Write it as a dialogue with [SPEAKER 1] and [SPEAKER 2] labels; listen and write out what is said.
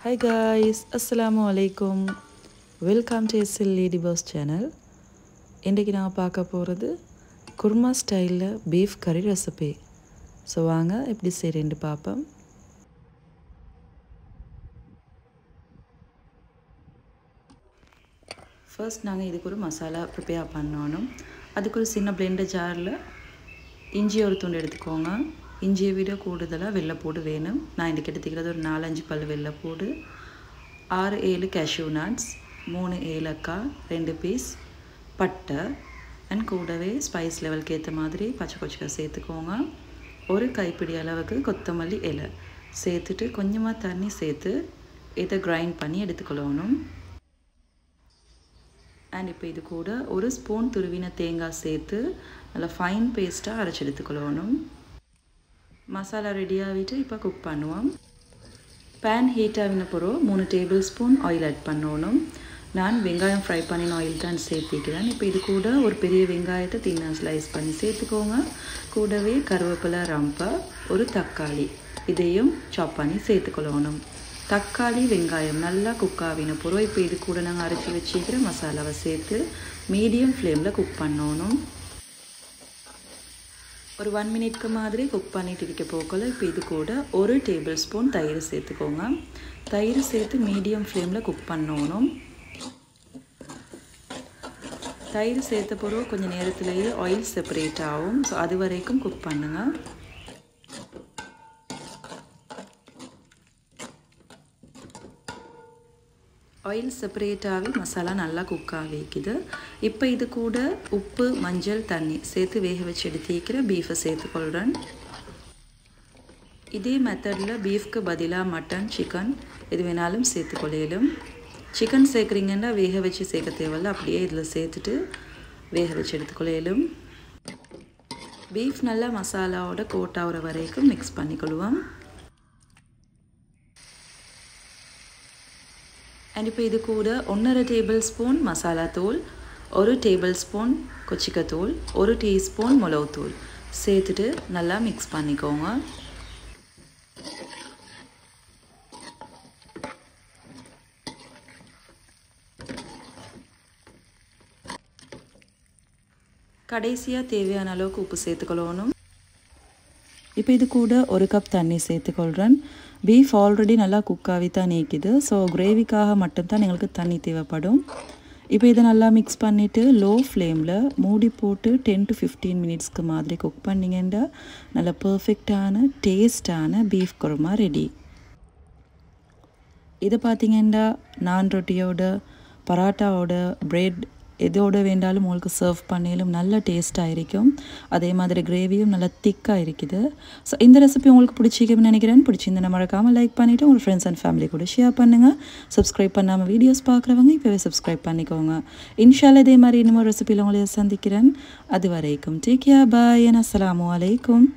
[SPEAKER 1] Hi guys, Assalamu alaikum. Welcome to SL Ladyboss channel. இன்றைக்கு நான் பார்க்க போகிறது குர்மா ஸ்டைலில் பீஃப் கறி ரெசிபி. ஸோ வாங்க எப்படி செய்கிறேன்னு பார்ப்போம். ஃபர்ஸ்ட் நாங்கள் இதுக்கு ஒரு மசாலா ப்ரிப்பேர் பண்ணணும். அதுக்கு ஒரு சின்ன பிளெண்டர் ஜாரில் இஞ்சி ஒரு துண்டு எடுத்துக்கோங்க. இஞ்சியை விட கூடுதலாக வெள்ளைப்பூடு வேணும். நான் இன்றைக்கி எடுத்துக்கிறது ஒரு 4-5 பல் வெள்ளைப்பூடு, 6-7 கேஷ்யூ நட்ஸ், 3 ஏலக்காய், 2 பீஸ் பட்டை அண்ட் கூடவே ஸ்பைஸ் லெவலுக்கு ஏற்ற மாதிரி பச்சை கொச்சிக்காய் சேர்த்துக்கோங்க. ஒரு கைப்பிடி அளவுக்கு கொத்தமல்லி இலை சேர்த்துட்டு கொஞ்சமாக தண்ணி சேர்த்து இதை கிரைண்ட் பண்ணி எடுத்துக்கொள்ளணும். அண்ட் இப்போ இது கூட ஒரு ஸ்பூன் துருவின தேங்காய் சேர்த்து நல்லா ஃபைன் பேஸ்ட்டாக அரைச்சி எடுத்துக்கொள்ளணும். மசாலா ரெடியாகிட்டு இப்போ குக் பண்ணுவோம். பேன் ஹீட் ஆகின பிறகு 3 டேபிள் ஸ்பூன் ஆயில் ஆட் பண்ணணும். நான் வெங்காயம் ஃப்ரை பண்ணின ஆயில் தான் சேர்த்திக்கிறேன். இப்போ இது கூட ஒரு பெரிய வெங்காயத்தை தின்னா ஸ்லைஸ் பண்ணி சேர்த்துக்கோங்க. கூடவே கருவேப்பிலை, ரம்பை, ஒரு தக்காளி இதையும் சாப் பண்ணி சேர்த்துக்கொள்ளணும். தக்காளி வெங்காயம் நல்லா குக் ஆகின பிறகு இப்போ இது கூட நாங்கள் அரைச்சி வச்சுக்கிற மசாலாவை சேர்த்து மீடியம் ஃப்ளேமில் குக் பண்ணணும். ஒரு 1 மினிட்க்கு மாதிரி குக் பண்ணிட்டு இருக்க போக்கல இப்போ இது கூட ஒரு டேபிள் ஸ்பூன் தயிர் சேர்த்துக்கோங்க. தயிர் சேர்த்து மீடியம் ஃப்ளேமில் குக் பண்ணணும். தயிர் சேர்த்த பிறகு கொஞ்சம் நேரத்திலேயே ஆயில் செப்பரேட் ஆகும். ஸோ அது வரைக்கும் குக் பண்ணுங்கள். ஆயில் செப்பரேட் ஆகி மசாலா நல்லா குக் ஆகிக்குது. இப்போ இது கூட உப்பு, மஞ்சள், தண்ணி சேர்த்து வேக வச்சு எடுத்துக்கிற பீஃபை சேர்த்துக்கொள்கிறேன். இதே மெத்தடில் பீஃப்க்கு பதிலாக மட்டன், சிக்கன் எது வேணாலும் சேர்த்துக்கொள்ளையிலும். சிக்கன் சேர்க்குறீங்கன்னா வேக வச்சு சேர்க்க தேவையில்ல, அப்படியே இதில் சேர்த்துட்டு வேக வச்சு எடுத்துக்கொள்ளையிலும். பீஃப் நல்லா மசாலாவோட கோட் ஆகிற வரைக்கும் மிக்ஸ் பண்ணிக்கொள்வோம். அண்ட் இப்போ இது கூட 1.5 டேபிள் ஸ்பூன் மசாலா தூள், 1 டேபிள் ஸ்பூன் கொச்சிக்கத்தூள், 1 டீஸ்பூன் மிளகுத்தூள் சேர்த்துட்டு நல்லா மிக்ஸ் பண்ணிக்கோங்க. கடைசியாக தேவையான அளவுக்கு உப்பு சேர்த்துக்கொள்ளணும். இப்போ இது கூட 1 கப் தண்ணி சேர்த்துக்கொள்கிறேன். பீஃப் ஆல்ரெடி நல்லா குக்காகி தான் நீக்குது. ஸோ கிரேவிக்காக மட்டும்தான் எங்களுக்கு தண்ணி தேவைப்படும். இப்போ இதை நல்லா மிக்ஸ் பண்ணிவிட்டு லோ ஃப்ளேமில் மூடி போட்டு 10 to 15 மினிட்ஸ்க்கு மாதிரி குக் பண்ணிங்கன்னா நல்லா பர்ஃபெக்டான டேஸ்டான பீஃப் குருமா ரெடி. இதை பார்த்திங்கன்னா நான் ரொட்டியோட, பராட்டாவோட, பிரெட் எதோட வேண்டாலும் உங்களுக்கு சர்வ் பண்ணிலும் நல்ல டேஸ்ட்டாக இருக்கும். அதே மாதிரி கிரேவியும் நல்லா திக்காக இருக்குது. ஸோ இந்த ரெசிபி உங்களுக்கு பிடிச்சிக்குன்னு நினைக்கிறேன். பிடிச்சிருந்தா மறக்காமல் லைக் பண்ணிவிட்டு உங்கள் ஃப்ரெண்ட்ஸ் அண்ட் ஃபேமிலி கூட ஷேர் பண்ணுங்கள். சப்ஸ்கிரைப் பண்ணாமல் வீடியோஸ் பார்க்குறவங்க இப்போவே சப்ஸ்கிரைப் பண்ணிக்கோங்க. இன்ஷால்லா இதே மாதிரி இன்னும் ரெசிபியில் உங்களை சந்திக்கிறேன். அது வரைக்கும் டேக் கேர், பாய், அஸ்ஸலாமு அலைக்கும்.